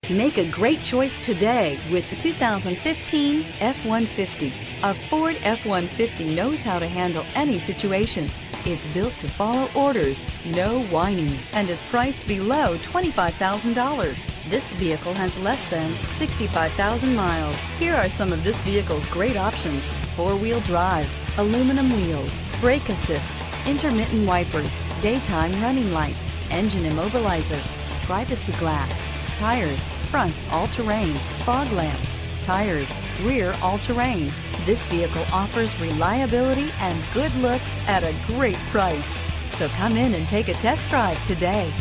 Make a great choice today with the 2015 F-150. A Ford F-150 knows how to handle any situation. It's built to follow orders, no whining, and is priced below $25,000. This vehicle has less than 65,000 miles. Here are some of this vehicle's great options: four-wheel drive, aluminum wheels, brake assist, intermittent wipers, daytime running lights, engine immobilizer, privacy glass, tires, front all-terrain, fog lamps, tires, rear all-terrain. This vehicle offers reliability and good looks at a great price. So come in and take a test drive today.